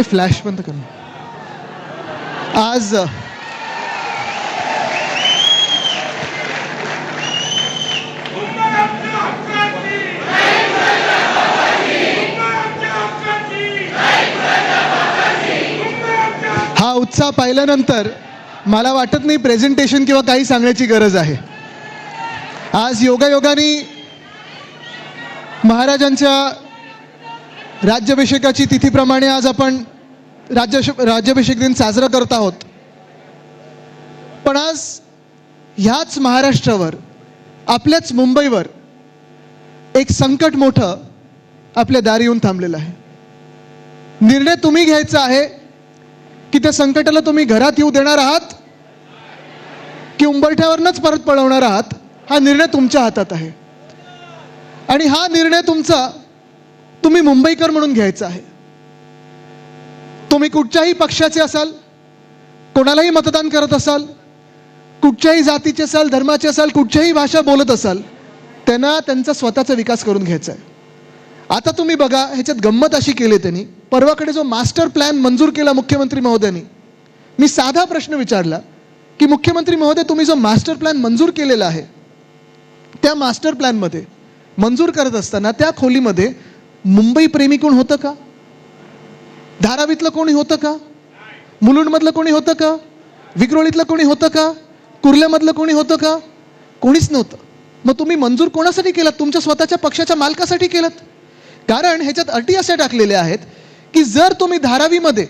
Flash बंद कर. आज हा उत्साह पाहिल्यानंतर मला वाटत नाही प्रेझेंटेशन किंवा काही सांगण्याची गरज आहे. आज योगायोगाने महाराजांच्या राज्याभिषेकाची तिथीप्रमाणे आज आपण राज्याभिषेक दिन साजरा करत आहोत. पण आज ह्याच महाराष्ट्रावर, आपल्याच मुंबईवर एक संकट मोठं आपल्या दारी येऊन थांबलेलं आहे. निर्णय तुम्ही घ्यायचा आहे की त्या संकटाला तुम्ही घरात येऊ देणार आहात की उंबरठ्यावरनंच परत पळवणार आहात. हा निर्णय तुमच्या हातात आहे आणि हा निर्णय तुमचा तुम्ही मुंबईकर म्हणून घ्यायचा आहे. तुम्ही कुठच्याही पक्षाचे असाल, कोणालाही मतदान करत असाल, कुठच्याही जातीचे असाल, धर्माचे असाल, कुठच्याही भाषा बोलत असाल, त्यांना त्यांचा स्वतःचा विकास करून घ्यायचा आहे. आता तुम्ही बघा, ह्याच्यात गंमत अशी केली त्यांनी, परवाकडे जो मास्टर प्लॅन मंजूर केला मुख्यमंत्री महोदयांनी, मी साधा प्रश्न विचारला की मुख्यमंत्री महोदय, तुम्ही जो मास्टर प्लॅन मंजूर केलेला आहे, त्या मास्टर प्लॅनमध्ये मंजूर करत असताना त्या खोलीमध्ये मुंबई प्रेमी कोण होतं का? धारावीतलं कोणी होतं का? मुलुंडमधलं कोणी होतं का? विक्रोळीतलं कोणी होतं का? कुर्ल्यामधलं कोणी होतं का? कोणीच नव्हतं. मग तुम्ही मंजूर कोणासाठी केलात? तुमच्या स्वतःच्या पक्षाच्या मालकासाठी केलात. कारण ह्याच्यात अटी अशा टाकलेल्या आहेत की जर तुम्ही धारावीमध्ये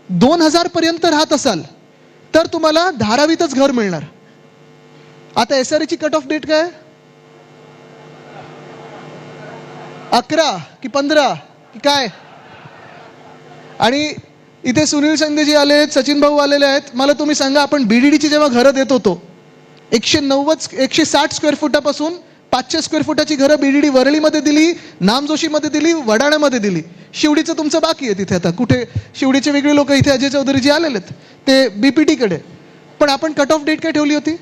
2000 पर्यंत राहत असाल तर तुम्हाला धारावीतच घर मिळणार. आता SRE ची कट ऑफ डेट काय? 11 की 15 की काय? आणि इथे सुनील संघेजी आले आहेत, सचिन भाऊ आलेले आहेत. मला तुम्ही सांगा, आपण BDDची जेव्हा घरं देत होतो, 160 स्क्वेअर फुटापासून 500 स्क्वेअर फुटाची घरं BDD वरळीमध्ये दिली, नामजोशीमध्ये दिली, वडाळ्यामध्ये दिली. शिवडीचं तुमचं बाकी आहे तिथे. आता कुठे शिवडीचे वेगळे लोक इथे अजय चौधरीजी आलेले आहेत, ते BPT कडे. पण आपण कट ऑफ डेट काय ठेवली होती?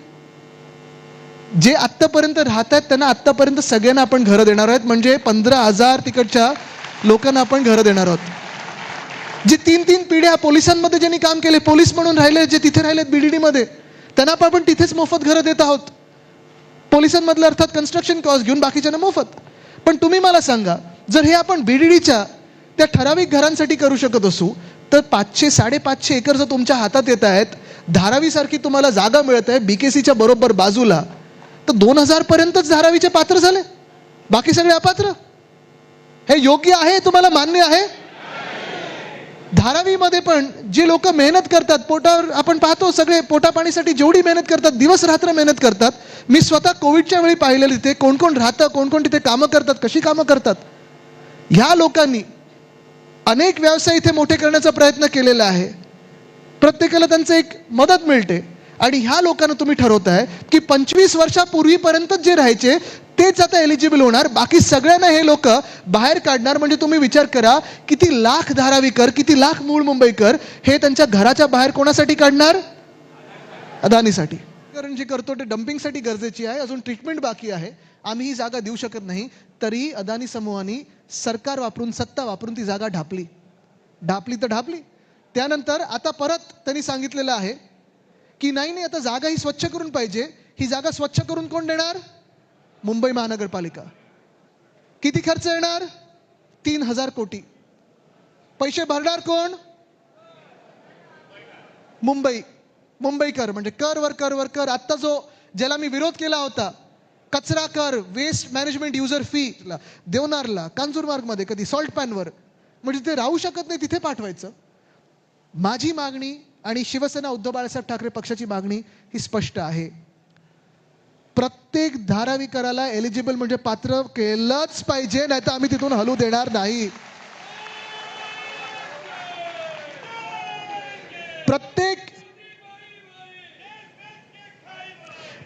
जे आत्तापर्यंत राहत आहेत त्यांना आत्तापर्यंत सगळ्यांना आपण घरं देणार आहोत. म्हणजे 15,000 तिकडच्या लोकांना आपण घरं देणार आहोत. जे 3 पिढ्या पोलिसांमध्ये ज्यांनी काम केले, पोलीस म्हणून राहिले, जे तिथे राहिलेत BDD मध्ये, त्यांना आपण तिथेच मोफत घरं देत आहोत. पोलिसांमधलं अर्थात कन्स्ट्रक्शन कॉस्ट घेऊन, बाकीच्यांना मोफत. पण तुम्ही मला सांगा, जर हे आपण BDDच्या त्या ठराविक घरांसाठी करू शकत असू तर 500-550 एकर जर तुमच्या हातात येत आहेत, धारावीसारखी तुम्हाला जागा मिळत आहे BKCच्या बरोबर बाजूला, तर 2000 पर्यंतच धारावीचे पात्र झाले, बाकी सगळे अपात्र. हे योग्य आहे? तुम्हाला मान्य आहे? धारावीमध्ये पण जे लोक मेहनत करतात, पोटावर आपण पाहतो, सगळे पोटापाणीसाठी जेवढी मेहनत करतात, दिवस रात्र मेहनत करतात. मी स्वतः कोविडच्या वेळी पाहिलेलं तिथे कोण कोण राहतं, कोण कोण तिथे कामं करतात, कशी कामं करतात. ह्या लोकांनी अनेक व्यवसाय इथे मोठे करण्याचा प्रयत्न केलेला आहे. प्रत्येकाला त्यांचं एक मदत मिळते. आणि ह्या लोकांना तुम्ही ठरवताय की 25 वर्षापूर्वीपर्यंत जे राहायचे तेच आता एलिजिबल होणार, बाकी सगळ्यांना हे लोक बाहेर काढणार. म्हणजे तुम्ही विचार करा, किती लाख धारावीकर, किती लाख मूळ मुंबईकर हे त्यांच्या घराच्या बाहेर कोणासाठी काढणार? अदानीसाठी. कारण जे करतो ते डम्पिंगसाठी गरजेची आहे, अजून ट्रीटमेंट बाकी आहे. आम्ही ही जागा देऊ शकत नाही, तरी अदानी समूहाने सरकार वापरून, सत्ता वापरून ती जागा ढापली तर ढापली. त्यानंतर आता परत त्यांनी सांगितलेलं आहे की नाही, आता जागा ही स्वच्छ करून पाहिजे. ही जागा स्वच्छ करून कोण देणार? मुंबई महानगरपालिका. किती खर्च येणार? 3000 कोटी. पैसे भरणार कोण? मुंबईकर. म्हणजे कर. आत्ता जो ज्याला मी विरोध केला होता, कचरा कर, वेस्ट मॅनेजमेंट युजर फी, देवनारला, कांजूरमार्गमध्ये, कधी सॉल्ट पॅनवर, म्हणजे ते राहू शकत नाही, तिथे पाठवायचं. माझी मागणी आणि शिवसेना उद्धव बाळासाहेब ठाकरे पक्षाची मागणी ही स्पष्ट आहे. प्रत्येक धारावीकराला एलिजिबल म्हणजे पात्र केलंच पाहिजे, नाहीतर आम्ही तिथून हलू देणार नाही.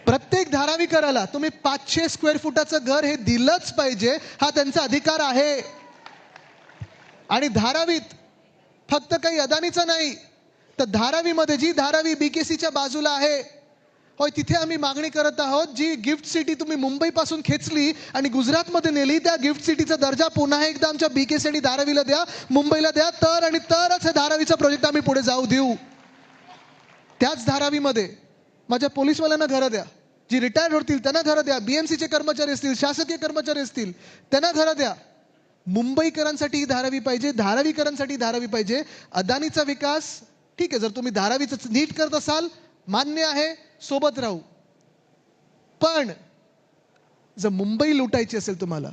प्रत्येक धारावीकराला तुम्ही 500 स्क्वेअर फुटाचं घर हे दिलंच पाहिजे. हा त्यांचा अधिकार आहे. आणि धारावीत फक्त काही अदानीचं नाही, तर धारावीमध्ये जी धारावी BKCच्या बाजूला आहे, होय, तिथे आम्ही मागणी करत आहोत, जी गिफ्ट सिटी तुम्ही मुंबईपासून खेचली आणि गुजरातमध्ये नेली, त्या गिफ्ट सिटीचा दर्जा पुन्हा एकदा आमच्या BKC आणि धारावीला द्या, मुंबईला द्या, तरच हे धारावीचा प्रोजेक्ट आम्ही पुढे जाऊ देऊ. त्याच धारावीमध्ये माझ्या पोलीसवाल्यांना घरं द्या, जी रिटायर होतील त्यांना घरं द्या, BMCचे कर्मचारी असतील, शासकीय कर्मचारी असतील त्यांना घरं द्या. मुंबईकरांसाठी धारावी पाहिजे, धारावीकरांसाठी धारावी पाहिजे. अदानीचा विकास ठीक आहे, जर तुम्ही धारावीचं नीट करत असाल मान्य आहे, सोबत राहू. पण जर मुंबई लुटायची असेल तुम्हाला,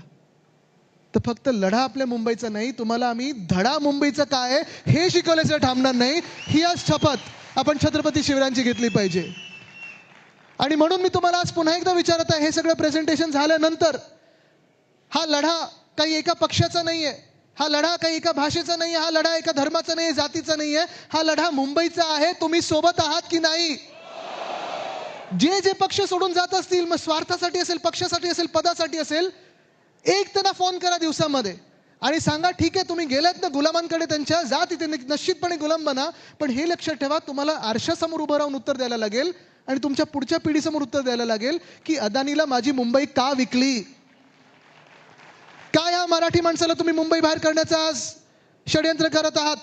तर फक्त लढा आपल्या मुंबईचा नाही, तुम्हाला आम्ही धडा मुंबईचा काय आहे हे शिकवल्याशिवाय थांबणार नाही. ही आज शपथ आपण छत्रपती शिवरायांची घेतली पाहिजे. आणि म्हणून मी तुम्हाला आज पुन्हा एकदा विचारत आहे, हे सगळं प्रेझेंटेशन झाल्यानंतर हा लढा काही एका पक्षाचा नाहीये, हा लढा काही एका भाषेचा नाहीये, हा लढा एका धर्माचा नाही, जातीचा नाहीये, हा लढा मुंबईचा आहे. तुम्ही सोबत आहात की नाही? जे जे पक्ष सोडून जात असतील, मग स्वार्थासाठी असेल, पक्षासाठी असेल, पदासाठी असेल, एक त्यांना फोन करा दिवसामध्ये आणि सांगा ठीक आहे तुम्ही गेलात ना गुलामांकडे, त्यांच्या जा तिथे निश्चितपणे गुलाम बना, पण हे लक्षात ठेवा तुम्हाला आरशासमोर उभं राहून उत्तर द्यायला लागेल आणि तुमच्या पुढच्या पिढीसमोर उत्तर द्यायला लागेल की अदानीला माझी मुंबई का विकली, काय ह्या मराठी माणसाला तुम्ही मुंबई बाहेर करण्याचं आज षडयंत्र करत आहात.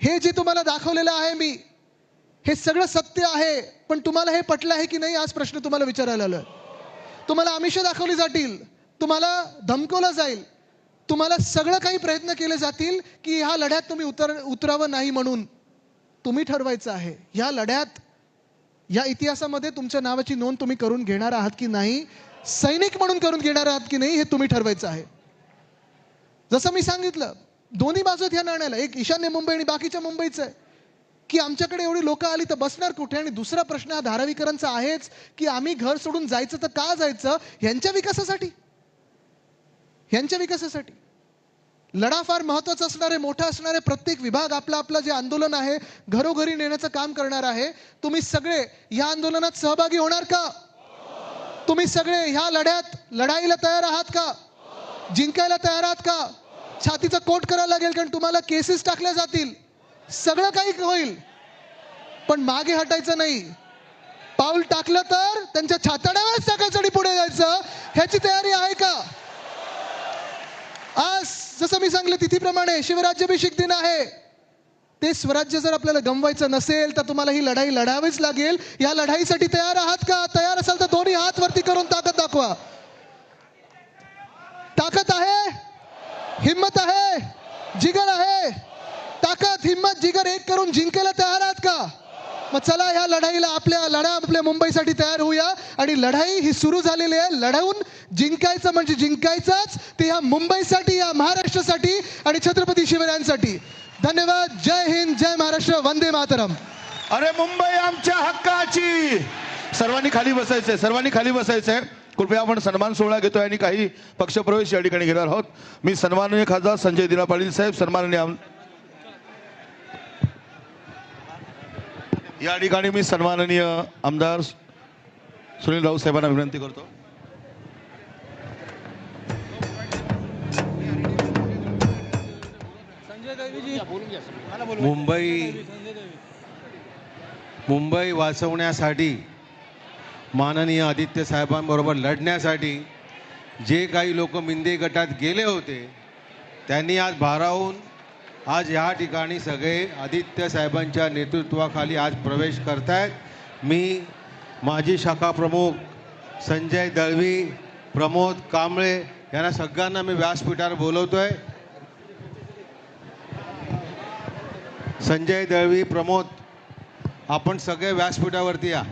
हे जे तुम्हाला दाखवलेलं आहे मी, हे सगळं सत्य आहे, पण तुम्हाला हे पटलं आहे की नाही आज प्रश्न तुम्हाला विचारायला आलोय. तुम्हाला आमिष दाखवली जातील, तुम्हाला धमकवलं जाईल, तुम्हाला सगळं काही प्रयत्न केले जातील की ह्या लढ्यात तुम्ही उतरावं नाही, म्हणून तुम्ही ठरवायचं आहे ह्या लढ्यात, या इतिहासामध्ये तुमच्या नावाची नोंद तुम्ही करून घेणार आहात की नाही, सैनिक म्हणून करून घेणार आहात की नाही, हे तुम्ही ठरवायचं आहे. जसं मी सांगितलं, दोन्ही बाजू आहेत ह्या नाण्याला, एक ईशान्य मुंबई आणि बाकीच्या मुंबईचं आहे की आमच्याकडे एवढी लोक आली तर बसणार कुठे. आणि दुसरा प्रश्न हा धारावीकरांचा आहेच की आम्ही घर सोडून जायचं तर का जायचं, ह्यांच्या विकासासाठी, ह्यांच्या विकासासाठी. लढा फार महत्वाचा असणार आहे, मोठा असणार आहे. प्रत्येक विभाग आपला आपला जे आंदोलन आहे घरोघरी नेण्याचं काम करणार आहे. तुम्ही सगळे ह्या आंदोलनात सहभागी होणार का? तुम्ही सगळे ह्या लढ्यात लढाईला तयार आहात का? जिंकायला तयार आहात का? छातीचा कोट करायला लागेल, कारण तुम्हाला केसेस टाकल्या जातील, सगळं काही होईल, पण मागे हटायचं नाही. पाऊल टाकलं तर त्यांच्या छाताड्यावरच टाकायचं आणि पुढे जायचं. ह्याची तयारी आहे का? आज जसं मी सांगितलं तिथीप्रमाणे शिवराज्याभिषेक दिन आहे. ते स्वराज्य जर आपल्याला गमवायचं नसेल तर तुम्हाला ही लढाई लढावीच लागेल. या लढाईसाठी तयार आहात का? तयार असाल तर दोन्ही हात वरती करून ताकद दाखवा. ताकद आहे, हिम्मत आहे, जिगर आहे. ताकद, हिम्मत, जिगर एक करून जिंकायला तयार आहात का? मग चला ह्या लढाईला आपल्या मुंबईसाठी तयार होऊया. आणि लढाई ही सुरू झालेली आहे. लढवून जिंकायचं म्हणजे जिंकायचंच, ते ह्या मुंबईसाठी, या महाराष्ट्रासाठी आणि छत्रपती शिवरायांसाठी. धन्यवाद. जय हिंद, जय महाराष्ट्र, वंदे मातरम. अरे मुंबई आमच्या हक्काची. सर्वांनी खाली बसायचंय, सर्वांनी खाली बसायचंय. कृपया आपण सन्मान सोहळा घेतोय आणि काही पक्षप्रवेश या ठिकाणी घेणार आहोत. मी सन्माननीय खासदार संजय दिना पाटील साहेब, सन्माननीय या ठिकाणी मी सन्माननीय आमदार सुनील राऊत साहेबांना विनंती करतो. मुंबई वाचवण्यासाठी, माननीय आदित्य साहेबांबरोबर लढण्यासाठी जे काही लोक मिंदे गटात गेले होते त्यांनी आज भारावून आज या ठिकाणी सगळे आदित्य साहेबांच्या नेतृत्वाखाली आज प्रवेश करतायत. मी माजी शाखा प्रमुख संजय दळवी, प्रमोद कांबळे यांना सगळ्यांना मी व्यासपीठावर बोलवतोय. संजय दळवी, प्रमोद, आपण सगळे व्यासपीठावरती या.